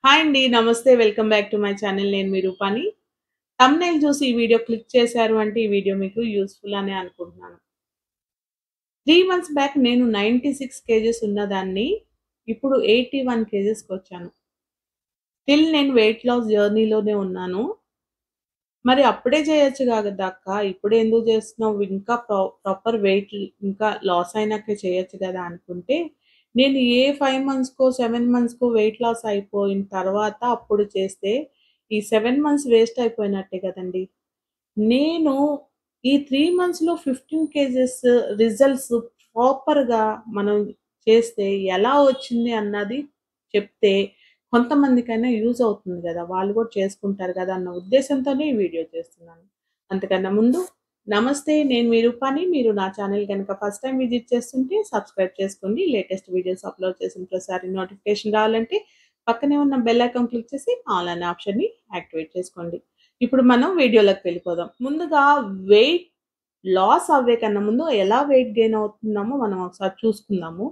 Hi అండి. నమస్తే. Welcome back to my channel. నేను మీ రూపాని. థంబ్‌నెయిల్ చూసి ఈ వీడియో క్లిక్ చేశారు అంటే ఈ వీడియో మీకు యూజ్‌ఫుల్ అనే అనుకుంటున్నాను. 3 మంత్స్ బ్యాక్ నేను 96 కేజెస్ ఉన్నదాన్ని. ఇప్పుడు 81 కేజెస్‌కొచ్చాను. స్టిల్ నేను వెయిట్ లాస్ జర్నీలోనే ఉన్నాను. మరి అప్పుడే చేయొచ్చు గదక్క! ఇప్పుడే ఎందుకు చేస్తున్నావు? ఇంకా ప్రాపర్ వెయిట్ ఇంకా లాస్ అయినాకే చేయొచ్చు గదా! అనుకుంటే, నేను ఏ 5 మంత్స్‌కో, 7 మంత్స్‌కో వెయిట్ లాస్ అయిపోయిన తర్వాత అప్పుడు చేస్తే, ఈ 7 మంత్స్ వేస్ట్ అయిపోయినట్టే గదండీ! నేను ఈ 3 మంత్స్‌లో 15 కేజెస్ రిజల్ట్స్ ప్రాపర్‌గా మనం చేస్తే ఎలా వచ్చింది అన్నది చెప్తే కొంతమందికైనా యూజ్ అవుతుంది గదా! వాళ్ళు గూడా చేసుకుంటారు గదా! అన్న ఉద్దేశంతోనే ఈ వీడియో చేస్తున్నాను. అంతకన్నా ముందు నమస్తే. నేను మీ రూపాని. మీరు నా ఛానల్ గనక ఫస్ట్ టైమ్ విజిట్ చేస్తుంటే సబ్స్క్రైబ్ చేసుకోండి. లేటెస్ట్ వీడియోస్ అప్‌లోడ్ చేసిన ప్రతిసారి నోటిఫికేషన్ రావాలంటే పక్కనే ఉన్న బెల్ ఐకాన్ క్లిక్ చేసి ఆల్ అనే ఆప్షన్‌ని యాక్టివేట్ చేసుకోండి. ఇప్పుడు మనం వీడియోలోకి వెళ్ళిపోదాం. ముందుగా వెయిట్ లాస్ అవ్వే కన్నా ముందు ఎలా వెయిట్ గెయిన్ అవుతున్నామో మనం ఒకసారి చూసుకుందాము.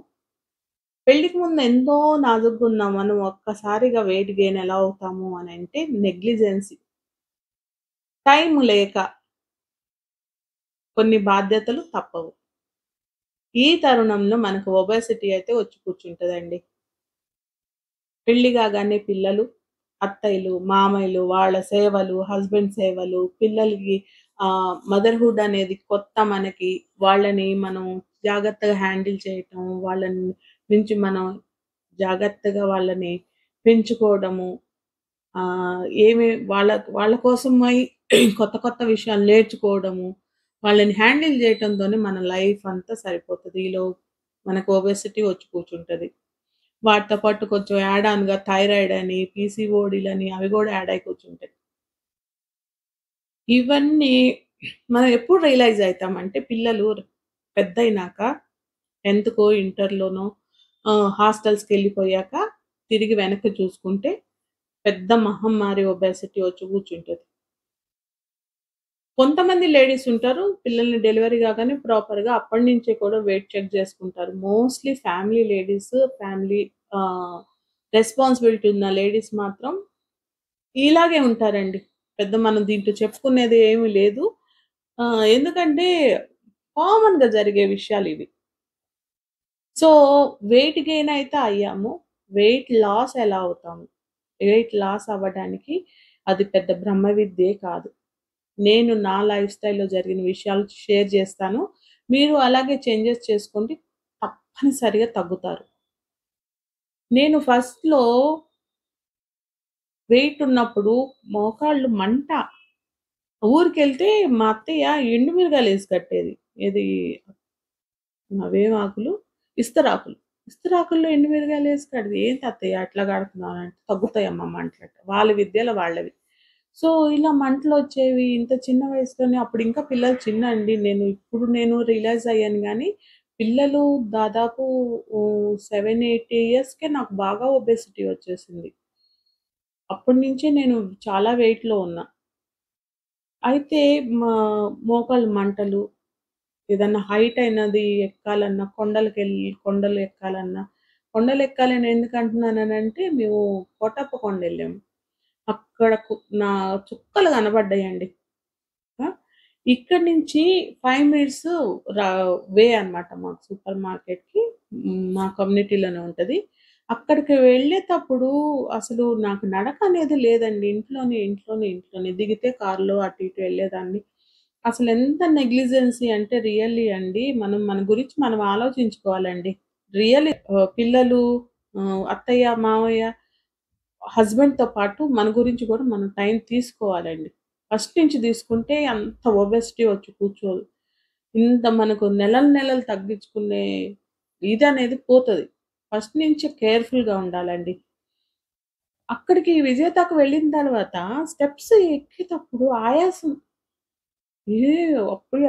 పెళ్ళికి ముందు ఎంతో నాజూగ్గున్నాం. మనం ఒక్కసారిగా వెయిట్ గెయిన్ ఎలా అవుతాము అనంటే నెగ్లిజెన్సీ. టైం లేక కొన్ని బాధ్యతలు తప్పవు. ఈ తరుణంలో మనకు ఒబెసిటీ అయితే వచ్చి కూర్చుంటదండి. పెళ్లి కాగానే పిల్లలు, అత్తయ్యలు, మామయ్యలు వాళ్ళ సేవలు, హస్బెండ్ సేవలు, పిల్లలకి మదర్‌హుడ్ అనేది కొత్త మనకి. వాళ్ళని మనం జాగ్రత్తగా హ్యాండిల్ చేయటం, వాళ్ళని నుంచి మనం జాగ్రత్తగా వాళ్ళని పెంచుకోవడము. ఏమి వాళ్ళ కోసమై కొత్త కొత్త విషయాలు నేర్చుకోవడము, వాళ్ళని హ్యాండిల్ చేయటంతోనే మన లైఫ్ అంతా సరిపోతది. మనకు ఒబెసిటీ వచ్చి కూర్చుంటది. వాటితో పాటు కొంచెం యాడ్ ఆన్‌గా థైరాయిడ్ అని, పీసీఓడీలని అవి గూడా యాడ్ అయి కూర్చుంటాయి. ఇవన్నీ మనం ఎప్పుడు రియలైజ్ అయితామంటే పిల్లలు పెద్దయినాక 10థ్‌కో, ఇంటర్‌లోనో హాస్టల్స్‌కెళ్ళిపోయాక తిరిగి వెనక్కి చూసుకుంటే పెద్ద మహమ్మారి ఒబెసిటీ వచ్చి కూర్చుంటది. కొంతమంది లేడీస్ ఉంటారు. పిల్లల్ని డెలివరీ కాగానే ప్రాపర్‌గా అప్పటినుంచే కూడా వెయిట్ చెక్ చేసుకుంటారు. మోస్ట్‌లీ ఫ్యామిలీ లేడీస్, ఫ్యామిలీ ఆహ్, రెస్పాన్సిబిలిటీ ఉన్న లేడీస్ మాత్రం ఇలాగే ఉంటారండి. మనం దీంట్లో చెప్పుకునేది ఏమి లేదు. ఎందుకంటే కామన్‌గా జరిగే విషయాలివి. సో, వెయిట్ గెయిన్ అయితే అయ్యాము. వెయిట్ లాస్ ఎలా అవుతాము? వెయిట్ లాస్ అవ్వడానికి అది పెద్ద బ్రహ్మ విద్యే కాదు. నేను నా లైఫ్ స్టైల్‌లో జరిగిన విషయాలు షేర్ చేస్తాను. మీరు అలాగే చేంజెస్ చేసుకోండి. తప్పనిసరిగా తగ్గుతారు. నేను ఫస్ట్‌లో వెయిట్ ఉన్నప్పుడు మోకాళ్ళు మంట. ఊరికెళ్తే మా అత్తయ్య ఎండు మిరగాయలేసి కట్టేది. ఏది అవేం ఆకులు? ఇస్తరాకులు. ఇస్తరాకుల్లో ఎండు మిరగాయలేసి కడితే, "ఏంటి అత్తయ్య అట్లా కడుతున్నావు" అంటే, "తగ్గుతాయమ్మ మంటలట." వాళ్ళ విద్యలు వాళ్ళవి. సో, ఇలా మంటలొచ్చేవి. ఇంత చిన్న వయసులోనే అప్పుడు ఇంకా పిల్లలు చిన్నండి. ఇప్పుడు నేను రియలైజ్ అయ్యాను గానీ, పిల్లలు దాదాపు 7, 8 ఇయర్స్‌కే నాకు బాగా ఒబెసిటీ వచ్చేసింది. అప్పటినుంచే నేను చాలా వెయిట్‌లో ఉన్నా. అయితే మా మోకాళ్ళు మంటలు, ఏదన్నా హైట్ అయినది ఎక్కాలన్నా, కొండలు ఎక్కాలన్నా, కొండలెక్కాలని ఎందుకంటున్నాననంటే, మేము కోటప్ప కొండెళ్ళాము. అక్కడ నా చుక్కలు కనపడ్డాయండి. ఆ! ఇక్కడి నుంచి 5 మినిట్స్ రా వే అన్నమాట మాకు సూపర్ మార్కెట్‌కి. మా కమ్యూనిటీలోనే ఉంటది. అక్కడికి వెళ్ళేటప్పుడు అసలు నాకు నడక అనేది లేదండి. ఇంట్లోనే. దిగితే కార్‌లో అటు ఇటు వెళ్ళేదాన్ని. అసలెంత నెగ్లిజెన్సీ అంటే రియల్లీ అండి. మన గురించి మనం ఆలోచించుకోవాలండి. రియల్లీ పిల్లలు, అత్తయ్య, మావయ్య, హస్బెండ్‌తో పాటు మన గురించి కూడా మనం టైం తీసుకోవాలండి. ఫస్ట్ నుంచి తీసుకుంటే అంత ఒబెసిటీ వచ్చి కూర్చోదు. ఇంత మనకు నెలలు నెలలు తగ్గించుకునే ఇదనేది పోతది. ఫస్ట్ నుంచి కేర్‌ఫుల్‌గా ఉండాలండి. అక్కడికి విజేతకు వెళ్ళిన తర్వాత స్టెప్స్ ఎక్కేటప్పుడు ఆయాసం. ఏ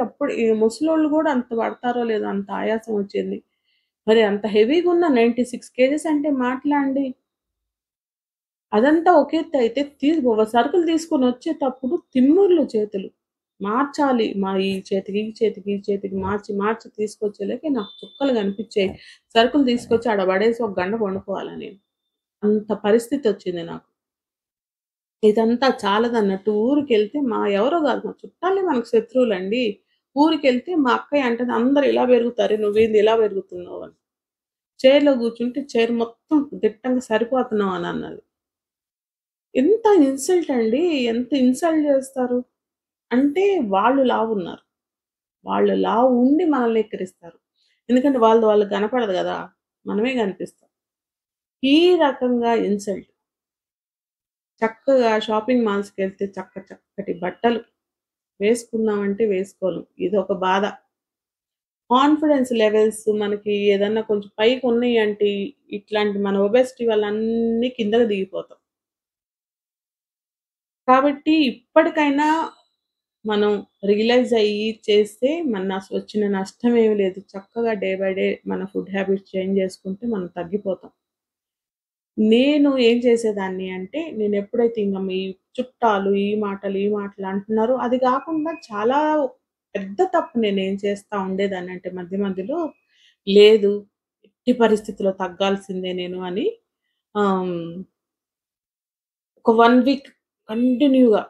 అప్పుడు ఈ ముసలోళ్ళు గూడా అంత పడతారో లేదో అంత ఆయాసం వచ్చింది. మరి అంత హెవీగున్న 96 కేజీస్ అంటే మాటలా అండి? అదంతా ఒక ఎత్తయితే సరుకులు తీసుకొనొచ్చేటప్పుడు తిమ్ముర్లు చేతులు. మార్చాలి. ఈ చేతికి మార్చి తీసుకొచ్చేలోకి నాకు చుక్కలు కనిపిచ్చాయి. సరుకులు తీసుకొచ్చి ఆడ పడేసి ఒక గంట పండుకోవాలా నేను. అంత పరిస్థితొచ్చింది నాకు. ఇదంతా చాలదన్నట్టు ఊరికెళ్తే ఎవరో గాదు మా చుట్టాలే మనకు శత్రువులండి. ఊరికెళ్తే మా అక్కయ్య అంటది, "అందరూ ఇలా పెరుగుతారే నువ్వేంది ఇలా పెరుగుతున్నావు" అని. చైర్‌లో కూర్చుంటే చైర్ మొత్తం దిట్టంగా సరిపోతున్నావు అని అన్నది. ఎంత ఇన్సల్ట్ అండి. ఎంత ఇన్సల్ట్ చేస్తారు. అంటే వాళ్ళు లావున్నారు. వాళ్ళు లావు ఉండి మనల్ని ఎక్కిరిస్తారు. ఎందుకంటే వాళ్ళది కనపడదు గదా! మనమే కనిపిస్తాం. ఈ రకంగా ఇన్సల్ట్. చక్కగా షాపింగ్ మాల్స్‌కెళ్తే చక్కటి బట్టలు వేసుకుందామంటే వేసుకోలేం. ఇదొక బాధ. కాన్ఫిడెన్స్ లెవెల్స్ మనకి ఏదన్నా కొంచెం పైకున్నయంటే ఇట్లాంటి మన ఒబెసిటీ వల్ల అన్నీ కిందకి దిగిపోతాం. కాబట్టి ఇప్పటికైనా మనం రియలైజ్ అయ్యి చేస్తే వచ్చిన నష్టమేమి లేదు. చక్కగా డే బై డే మన ఫుడ్ హ్యాబిట్స్ చేంజ్ చేసుకుంటే మనం తగ్గిపోతాం. నేను ఏం చేసేదాన్ని అంటే, నేనెప్పుడైతే ఇంగ మీ చుట్టాలు ఈ మాటలు అంటున్నారో, అది గాకుండా చాలా పెద్ద తప్పు నేనేం చేస్తా ఉండేదాన్నంటే మధ్య మధ్యలో, లేదు ఎట్టి పరిస్థితిలో తగ్గాల్సిందే నేను అని ఆహ్, ఒక 1 వీక్ కంటిన్యూగా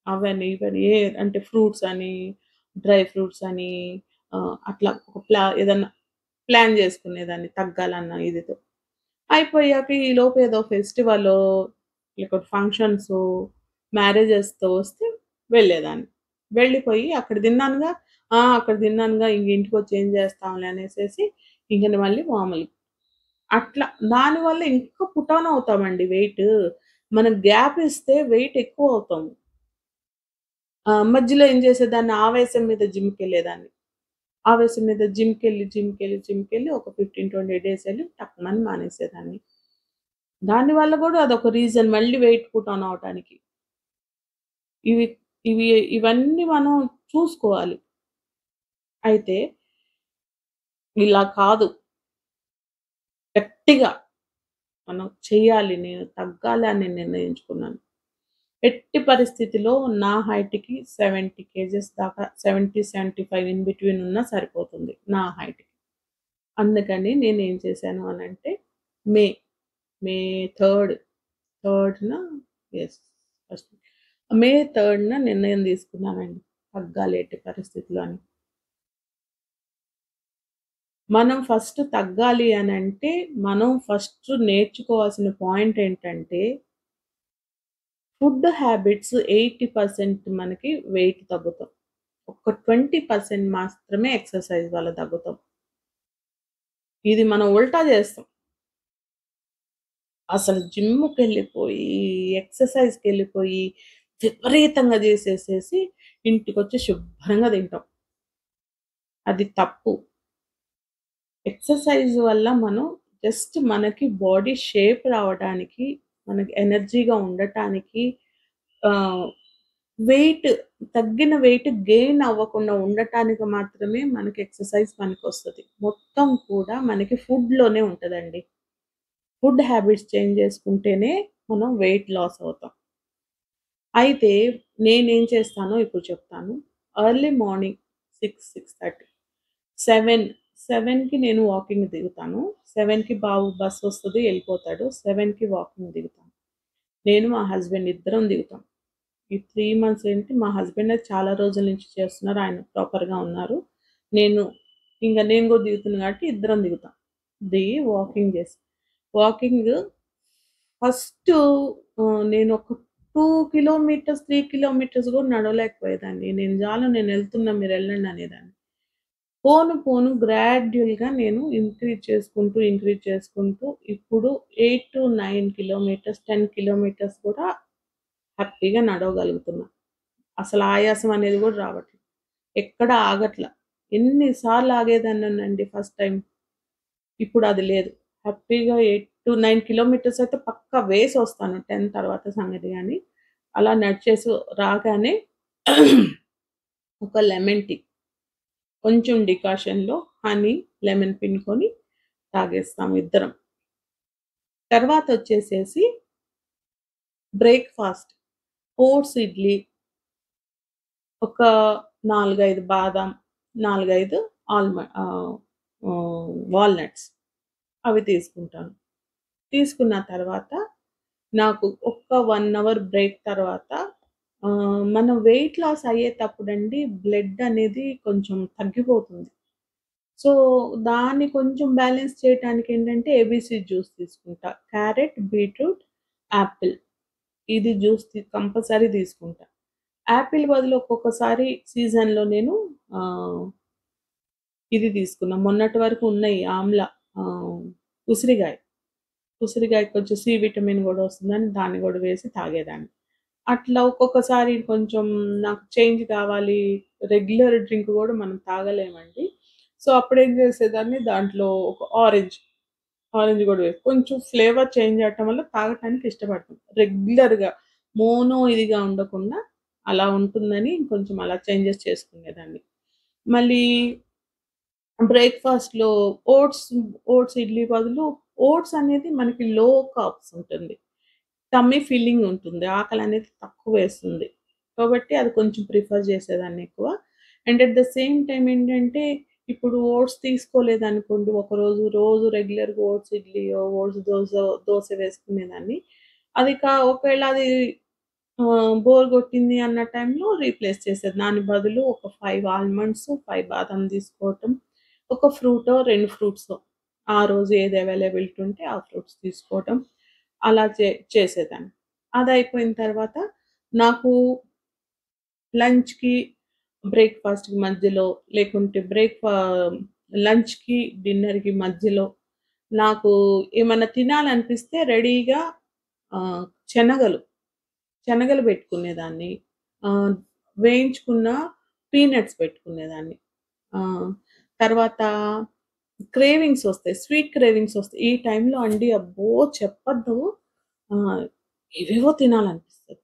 అవని, ఇవని అంటే ఫ్రూట్స్ అని, డ్రై ఫ్రూట్స్ అని అట్లా ఒక ఏదన్నా ప్లాన్ జేసుకునేదాన్ని తగ్గాలన్న ఇదితో. అయిపోయాక ఈలోపు ఏదో ఫెస్టివలో, లేకపోతే ఫంక్షన్సో, మ్యారేజెస్‌తో వస్తే వెళ్ళేదాన్ని. వెళ్ళిపోయి అక్కడ తిన్నానుగా ఇంక ఇంటికొచ్చి ఏం చేస్తాంలే అనేసేసి ఇంక మళ్ళీ మామూలు. అట్లా దానివల్ల ఇంకా పుట్ ఆన్ అవుతామండి వెయిట్. మనం గ్యాప్ ఇస్తే వెయిట్ ఎక్కువ అవుతాం. మధ్యలో ఏం చేసేదాన్ని ఆవేశం మీద జిమ్‌కెళ్ళేదాన్ని. ఆవేశం మీద జిమ్‌కెళ్ళి ఒక 15, 20 డేస్ ఎళ్లి టక్కుమని మానేసేదాన్ని. దానివల్ల గూడా అదొక రీజన్ మళ్ళీ వెయిట్ పుట్ ఆన్ అవ్వటానికి. ఇవి ఇవి ఇవన్నీ మనం చూసుకోవాలి. అయితే ఇలా కాదు. గట్టిగా మనం చెయ్యాలి. నేను తగ్గాలి అని నిర్ణయించుకున్నాను. ఎట్టి పరిస్థితిలో నా హైట్‌కి 70 కేజెస్ దాకా 70, 75 ఇన్ బిట్వీన్ ఉన్నా సరిపోతుంది నా హైట్‌కి. అందుకని నేనేం చేశాను అనంటే మే, మే 3న యెస్. ఫస్ట్ మే 3న నిర్ణయం తీసుకున్నానండి. తగ్గాలి ఎట్టి పరిస్థితిలో అని. మనం ఫస్ట్ తగ్గాలి అనంటే, మనం ఫస్ట్ నేర్చుకోవాల్సిన పాయింట్ ఏంటంటే, ఫుడ్ హ్యాబిట్స్ 80% మనకి వెయిట్ తగ్గుతాం. ఒక 20% మాత్రమే ఎక్సర్‌సైజ్ వల్ల తగ్గుతాం. ఇది మనం ఉల్టా చేస్తాం. అసలు జిమ్‌కెళ్ళిపోయి, ఎక్సర్‌సైజ్‌కెళ్ళిపోయి, విపరీతంగా చేసేసేసి ఇంటికొచ్చి శుభ్రంగా తింటాం. అది తప్పు. ఎక్సర్‌సైజ్ వల్ల మనం జస్ట్ మనకి బాడీ షేప్ రావడానికి, మనకి ఎనర్జీగా ఉండటానికి ఆహ్, వెయిట్ తగ్గిన వెయిట్ గెయిన్ అవ్వకుండా ఉండటానికి మాత్రమే మనకి ఎక్సర్‌సైజ్ పనికొస్తది. మొత్తం కూడా మనకి ఫుడ్‌లోనే ఉంటదండి. ఫుడ్ హ్యాబిట్స్ చేంజ్ చేసుకుంటేనే మనం వెయిట్ లాస్ అవుతాం. అయితే నేనేం చేస్తానో ఇప్పుడు చెప్తాను. ఎర్లీ మార్నింగ్ 6, 6:30 7కి నేను వాకింగ్ దిగుతాను. 7కి బాబు బస్సొస్తది ఎళ్ళిపోతాడు. 7కి వాకింగ్ దిగుతాను. నేను మా హస్బెండ్ ఇద్దరం దిగుతాం. ఈ 3 మంత్స్ ఏంటి మా హస్బెండే చాలా రోజుల నుంచి చేస్తున్నారు. ఆయన ప్రాపర్‌గా ఉన్నారు. నేను నేను గూడా దిగుతున్నా కాబట్టి ఇద్దరం దిగుతాం. దిగి వాకింగ్ వాకింగ్ ఫస్టు నేనొక 2 కిలోమీటర్స్, 3 కిలోమీటర్స్ గూడా నడవలేకపోయేదాన్ని. నేనెళ్తున్నా మీరెళ్ళండి అనేదాన్ని. పోను పోను గ్రాడ్యుయల్‌గా నేను ఇంక్రీజ్ చేసుకుంటూ ఇప్పుడు 8-9 కిలోమీటర్స్, 10 కిలోమీటర్స్ కూడా హ్యాపీగా నడవగలుగుతున్నా. అసలు ఆయాసం అనేది గూడా రావట్లేదు. ఎక్కడ ఆగట్ల. ఎన్ని సార్లు ఆగేదాన్నోనండి ఫస్ట్ టైమ్. ఇప్పుడది లేదు. హ్యాపీగా 8-9 కిలోమీటర్స్ అయితే పక్కా వేసొస్తాను. 10 తర్వాత సంగతి గానీ. అలా నడిచేసి రాగానే ఒక లెమన్ టీ. కొంచెం డికాషన్‌లో హనీ, లెమన్ పిండుకొని తాగేస్తాం ఇద్దరం. తర్వాతొచ్చేసేసి బ్రేక్‌ఫాస్ట్ ఓట్స్ ఇడ్లీ, ఒక 4, 5 బాదాం, 4, 5 ఆల్‌మ ఆహ్, వాల్‌నట్స్ అవి తీసుకుంటాను. తీసుకున్న తర్వాత నాకు ఒక్క 1 అవర్ బ్రేక్ తర్వాత మనం వెయిట్ లాస్ అయ్యేటప్పుడండి బ్లడ్ అనేది కొంచెం తగ్గిపోతుంది. సో, దాన్ని కొంచెం బ్యాలెన్స్ చేయటానికేంటంటే ఏబీసీ జ్యూస్ తీసుకుంటా. క్యారెట్, బీట్రూట్, యాపిల్ ఇది జ్యూస్ కంపల్సరీ తీసుకుంటా. యాపిల్ బదులు ఒక్కొక్కసారి సీజన్‌లో నేను ఆహ్, ఇది తీసుకున్నా. మొన్నటి వరకు ఉన్నాయి ఆమ్లా ఆహ్, ఉసిరిగాయ. ఉసిరిగాయకి కొంచెం సి విటమిన్ గూడా వస్తుందని దాన్ని గూడా వేసి తాగేదాన్ని. అట్లా ఒక్కొక్కసారి కొంచెం నాకు చేంజ్ కావాలి. రెగ్యులర్ డ్రింక్ గూడా మనం తాగలేమండి. సో, అప్పుడేం చేసేదాన్ని దాంట్లో ఒక ఆరెంజ్ గూడా వేసి కొంచెం ఫ్లేవర్ చేంజ్ అవ్వటం వల్ల తాగటానికి ఇష్టపడతాం. రెగ్యులర్‌గా ఇదిగా ఉండకుండా అలా ఉంటుందని కొంచెం అలా చేంజెస్ చేసుకునేదాన్ని. మళ్ళీ బ్రేక్‌ఫాస్ట్‌లో ఓట్స్, ఓట్స్ ఇడ్లీ బదులు ఓట్స్ అనేది మనకి లో కార్బ్స్ ఉంటుంది. టమ్మీ ఫిల్లింగ్ ఉంటుంది. ఆకలనేది తక్కువేస్తుంది. కాబట్టి అది కొంచెం ప్రిఫర్ చేసేదాన్ని ఎక్కువ. And at the same time ఏంటంటే, ఇప్పుడు ఓట్స్ తీసుకోలేదనుకోండి ఒకరోజు, రోజు రెగ్యులర్‌గా ఓట్స్ ఇడ్లీయో, ఓట్స్ దోస వేసుకునేదాన్ని. అది ఒకవేళ అది బోర్ కొట్టింది అన్న టైంలో రీప్లేస్ చేసేది. దాని బదులు ఒక 5 ఆల్మండ్స్, 5 బాదాం తీసుకోవటం. ఒక ఫ్రూటో, 2 ఫ్రూట్సో ఆ రోజు ఏది అవైలబిలిటీ ఉంటే ఆ ఫ్రూట్స్ తీసుకోవటం. అలా చేసేదాన్ని. అదయిపోయిన తర్వాత నాకు లంచ్‌కి, బ్రేక్‌ఫాస్ట్‌కి మధ్యలో లేకుంటే లంచ్‌కి, డిన్నర్‌కి మధ్యలో నాకు ఏమన్నా తినాలనిపిస్తే రెడీగా ఆహ్, శనగలు శనగలు పెట్టుకునేదాన్ని. ఆహ్, వేయించుకున్న పీనట్స్ పెట్టుకునేదాన్ని. ఆహ్, తర్వాత క్రేవింగ్స్ ఒస్తాయి. స్వీట్ క్రేవింగ్స్ ఒస్తాయి. ఈ టైంలో అండి అబ్బో! చెప్పొద్దు. ఆహ్, ఏవేవో తినాలనిపిస్తది.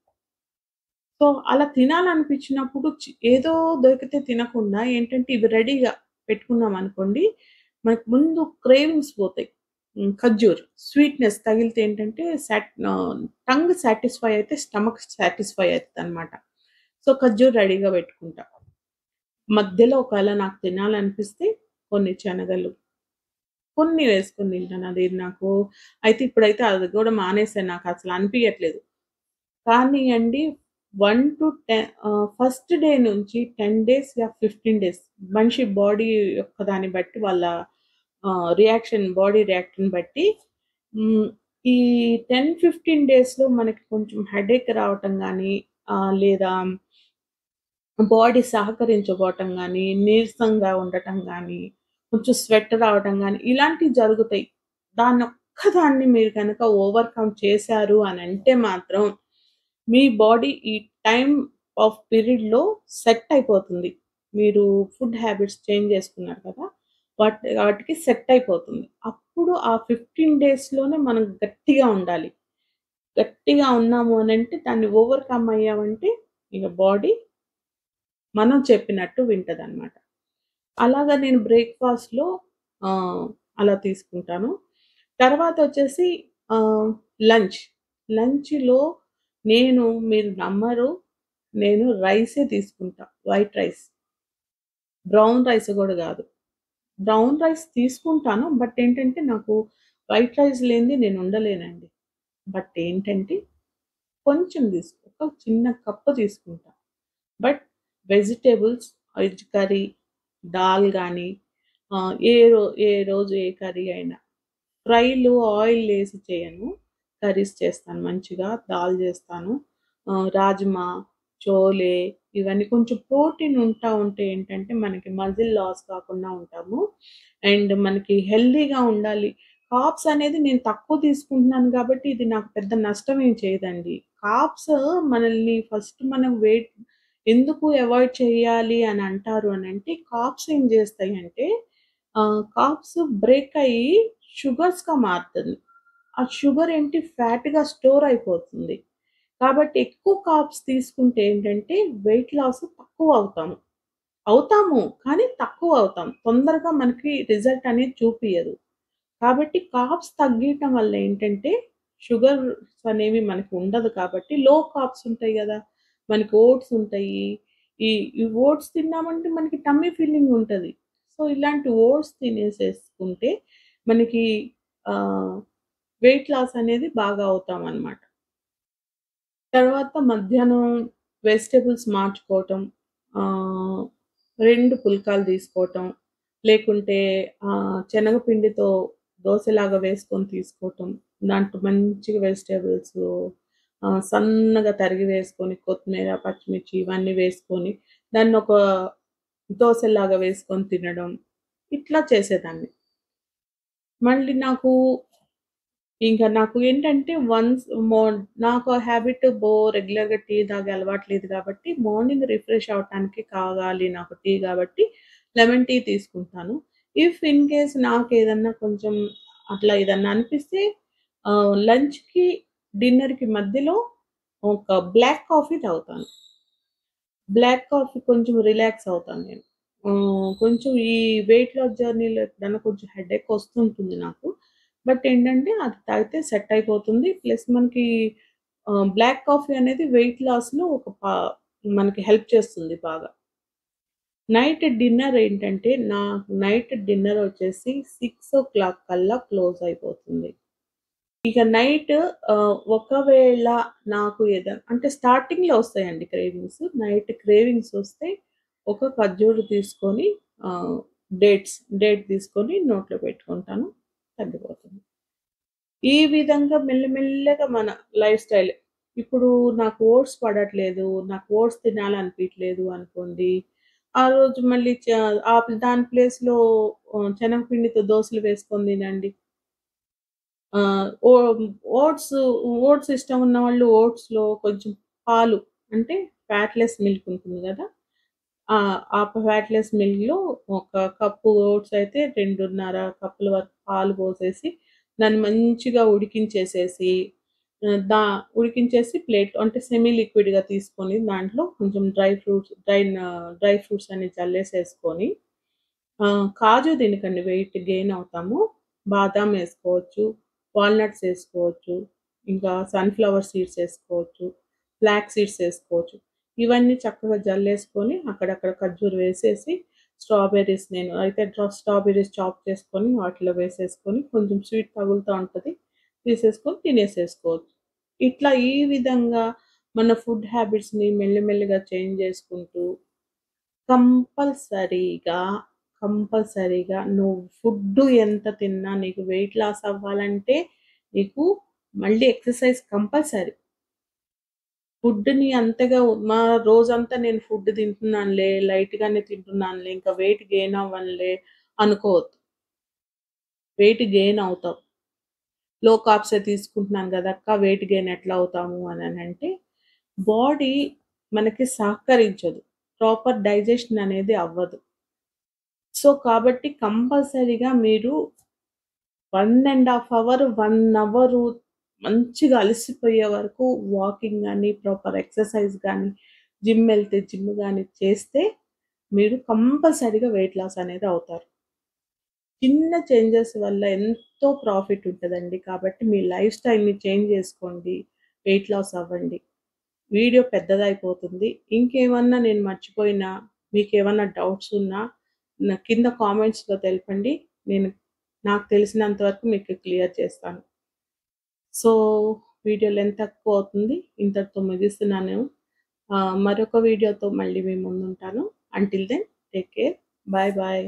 సో, అలా తినాలనిపించినప్పుడు ఏదో దొరికితే తినకుండా ఏంటంటే ఇవి రెడీగా పెట్టుకున్నామనుకోండి, మనకు ముందు క్రేవింగ్స్ పోతాయి. ఖర్జూర్ స్వీట్‌నెస్ తగిలితే ఏంటంటే టంగ్ సాటిస్ఫై అయితే స్టమక్ సాటిస్ఫై అయితదనమాట. సో, ఖర్జూర్ రెడీగా పెట్టుకుంటా. మధ్యలో ఒకవేళ నాకు తినాలనిపిస్తే కొన్ని శనగలు, కొన్ని వేసుకొని తింటాను. అది నాకు అయితే ఇప్పుడైతే అది గూడా మానేసాను. నాకసలు అనిపియట్లేదు. కానీ అండి 1-10 ఫస్ట్ డే నుంచి 10 డేస్ 15 డేస్ మనిషి బాడీ యొక్క దాన్ని బట్టి వాళ్ళ బాడీ రియాక్షన్ బట్టి హ్మ్. ఈ 10, 15 డేస్‌లో మనకి కొంచెం హెడేక్ రావటం గానీ, లేదా బాడీ సహకరించకపోవటం గానీ, నీరసంగా ఉండటం గానీ, కొంచెం స్వెట్ రావటం గానీ, ఇలాంటివి జరుగుతాయి. దాన్నొక్కదాన్ని మీరు గనక ఓవర్‌కమ్ చేశారు అనంటే మాత్రం, మీ బాడీ ఈ టైమ్ ఆఫ్ పీరియడ్‌లో సెట్ అయిపోతుంది. మీరు ఫుడ్ హ్యాబిట్స్ చేంజ్ చేసుకున్నారు కదా! వాటికి సెట్ అయిపోతుంది. అప్పుడు ఆ 15 డేస్‌లోనే మనం గట్టిగా ఉండాలి. గట్టిగా ఉన్నాము అనంటే దాన్ని ఓవర్‌కమ్ అయ్యామంటే ఇగ బాడీ మనం చెప్పినట్టు వింటదనమాట. అలాగా నేను బ్రేక్‌ఫాస్ట్‌లో ఆహ్, అలా తీసుకుంటాను. తర్వాతొచ్చేసి ఆహ్, లంచ్. లంచ్‌లో మీరు నమ్మరు, నేను రైసే తీసుకుంటా. White rice. బ్రౌన్ రైస్ గూడా గాదు. బ్రౌన్ రైస్ తీసుకుంటాను. బట్ ఏంటంటే, నాకు వైట్ రైస్ లేనిదే నేను ఉండలేనండి. బట్ ఏంటంటే, కొంచెం ఒక చిన్న కప్పు తీసుకుంటా. But vegetables, veg curry, dal గానీ, ఏ రోజు ఏ కర్రీ అయినా ఫ్రైలు ఆయిలేసి చేయను. కర్రీస్ చేస్తాను మంచిగా. దాల్ జేస్తాను. రాజ్మా, చోలే ఇవన్నీ కొంచెం ప్రోటీన్ ఉంటే ఏంటంటే, మనకి మజిల్ లాస్ కాకుండా ఉంటాము. అండ్ మనకి హెల్తీగా ఉండాలి. కార్బ్స్ అనేది నేను తక్కువ తీసుకుంటున్నాను గాబట్టి, ఇది నాకు పెద్ద నష్టం ఏం చేయదండి. కార్బ్స్ మనం ఎందుకు అవాయిడ్ చేయాలి అని అంటారు అనంటే, కార్బ్స్ ఏం జేస్తాయంటే, కార్బ్స్ బ్రేక్ అయ్యి షుగర్స్‌గా మారుతుంది. ఆ షుగర్ ఏంటి ఫ్యాట్‌గా స్టోర్ అయిపోతుంది. కాబట్టి ఎక్కువ కార్బ్స్ తీసుకుంటే ఏంటంటే వెయిట్ లాస్ తక్కువ అవుతాము. అవుతాము. కానీ తక్కువ అవుతాం. తొందరగా మనకి రిజల్ట్ అనేది చూపియదు. కాబట్టి కార్బ్స్ తగ్గియటం వల్ల ఏంటంటే షుగర్స్ అనేవి మనకు ఉండదు కాబట్టి లో కార్బ్స్ ఉంటాయి గదా! మనకి ఓట్స్ ఉంటాయి. ఈ ఈ ఓట్స్ తిన్నామంటే మనకి టమ్మీ ఫీలింగ్ ఉంటది. సో, ఇలాంటి ఓట్స్ తినేసేసుకుంటే మనకి ఆహ్ వెయిట్ లాస్ అనేది బాగా అవుతామనమాట. తర్వాత మధ్యాహ్నం వెజిటబుల్స్ మార్చుకోవటం. ఆహ్, 2 పుల్కాలు తీసుకోవటం. లేకుంటే శనగపిండితో దోసలాగా వేసుకొని తీసుకోవటం. దాంట్లో మంచిగా వెజిటబుల్సు సన్నగా తరిగి వేసుకొని కొత్తిమీర, పచ్చిమిర్చి ఇవన్నీ వేసుకొని దాన్నొక దోసలాగా వేసుకొని తినడం. ఇట్లా చేసేదాన్ని. మళ్ళీ నాకు ఏంటంటే వన్స్ మో నాకు ఆ హ్యాబిట్ రెగ్యులర్‌గా టీ తాగే అలవాటు లేదు కాబట్టి, మార్నింగ్ రిఫ్రెష్ అవ్వటానికి కావాలి నాకు టీ కాబట్టి, లెమన్ టీ తీసుకుంటాను. ఇఫ్ ఇన్ కేస్ నాకేదన్నా కొంచెం అట్లా ఏదన్నా అనిపిస్తే లంచ్‌కి, డిన్నర్‌కి మధ్యలో ఒక బ్లాక్ కాఫీ తాగుతాను. బ్లాక్ కాఫీ కొంచెం రిలాక్స్ అవుతాను నేను. కొంచెం ఈ వెయిట్ లాస్ జర్నీలో ఎప్పుడన్నా కొంచెం హెడేక్ వస్తుంటుంది నాకు. బట్ ఏంటంటే అది తాగితే సెట్ అయిపోతుంది. ప్లస్ మనకి బ్లాక్ కాఫీ అనేది వెయిట్ లాస్‌లో మనకి హెల్ప్ చేస్తుంది బాగా. నైట్ డిన్నర్ ఏంటంటే నైట్ డిన్నర్ వచ్చేసి 6:00 కల్లా క్లోజ్ అయిపోతుంది. ఇక నైట్ ఒకవేళ నాకు అంటే స్టార్టింగ్‌లో వస్తాయండి క్రేవింగ్స్. నైట్ క్రేవింగ్స్ వస్తే ఒక ఖర్జూరు తీసుకొని ఆహ్, డేట్ తీసుకొని నోట్లో పెట్టుకుంటాను. తగ్గిపోతుంది. ఈ విధంగా మెల్లమెల్లగా మన లైఫ్ స్టైల్ ఇప్పుడు నాకు ఓట్స్ పడట్లేదు. నాకు ఓట్స్ తినాలనిపియట్లేదు అనుకోండి. ఆ రోజు మళ్ళీ దాని ప్లేస్‌లో శనగపిండితో దోసలు వేసుకొని తినండి. ఆహ్, ఓ ఓట్స్, ఓట్స్ ఇష్టం ఉన్నవాళ్ళు ఓట్స్‌లో కొంచెం పాలు అంటే ఫ్యాట్‌లెస్ మిల్క్ ఉంటుంది గదా! ఆ ఫ్యాట్‌లెస్ మిల్క్‌లో ఒక కప్పు ఓట్స్ అయితే 2:30 కప్పుల వరకు పాలు పోసేసి, దాన్ని మంచిగా ఉడికించేసేసి, ఆహ్, దా ఉడికించేసి ప్లేట్‌లో అంటే సెమీ లిక్విడ్‌గా తీసుకొని దాంట్లో కొంచెం డ్రై ఫ్రూట్స్ అన్ని జల్లేసేసుకొని కాజు తినకండి వెయిట్ గెయిన్ అవుతాము. బాదాం ఏసుకోవచ్చు, వాల్‌నట్స్ ఏసుకోవచ్చు, ఇంకా సన్‌ఫ్లవర్ సీడ్స్ ఏసుకోవచ్చు, ఫ్లాక్స్ సీడ్స్ ఏసుకోవచ్చు. ఇవన్నీ చక్కగా జల్లేసుకొని అక్కడక్కడ ఖర్జూర వేసేసి, నేను అయితే స్ట్రాబెర్రీస్ చాప్ చేసుకొని వాటిలో వేసేసుకొని కొంచెం స్వీట్ తగులుతా ఉంటది. తీసేసుకొని తినేసేసుకోవచ్చు. ఇట్లా ఈ విధంగా మన ఫుడ్ హ్యాబిట్స్‌ని మెల్లిమెల్లిగా చేంజ్ చేసుకుంటూ కంపల్సరీగా, కంపల్సరీగా నువ్వు ఫుడ్డు ఎంత తిన్నా నీకు వెయిట్ లాస్ అవ్వాలంటే, నీకు మళ్ళీ ఎక్సర్‌సైజ్ కంపల్సరీ. ఫుడ్‌ని అంతగా రోజంతా నేను ఫుడ్ తింటున్నానులే, లైట్‌గానే తింటున్నానులే, ఇంకా వెయిట్ గెయిన్ అవ్వనులే అనుకోవద్దు. వెయిట్ గెయిన్ అవుతావు. లో కార్బ్సే తీసుకుంటున్నాను గదక్కా! వెయిట్ గెయిన్ ఎట్లా అవుతాము అననంటే, బాడీ మనకి సహకరించదు. ప్రాపర్ డైజెషన్ అనేది అవ్వదు. సో, కాబట్టి కంపల్సరీగా మీరు 1 ½ అవర్, 1 అవరు మంచిగా అలసిపోయే వరకు వాకింగ్ గాని, ప్రాపర్ ఎక్సర్‌సైజ్ గాని, జిమ్ గాని చేస్తే మీరు కంపల్సరీగా వెయిట్ లాస్ అనేది అవుతారు. చిన్న చేంజెస్ వల్ల ఎంతో ప్రాఫిట్ ఉంటదండి. కాబట్టి మీ లైఫ్ స్టైల్‌ని చేంజ్ చేసుకోండి. వెయిట్ లాస్ అవ్వండి. వీడియో పెద్దదయిపోతుంది. ఇంకేమన్నా నేను మర్చిపోయినా, మీకేమన్నా డౌట్స్ ఉన్నా కింద కామెంట్స్‌లో తెలపండి. నేను నాకు తెలిసినంత వరకు మీకు క్లియర్ చేస్తాను. సో, వీడియో లెంత్ ఎక్కువ అవుతుంది. ఇంతటితో ముగిస్తున్నాను. మరొక వీడియోతో మళ్ళీ మీ ముందుంటాను. Until then take care. Bye bye.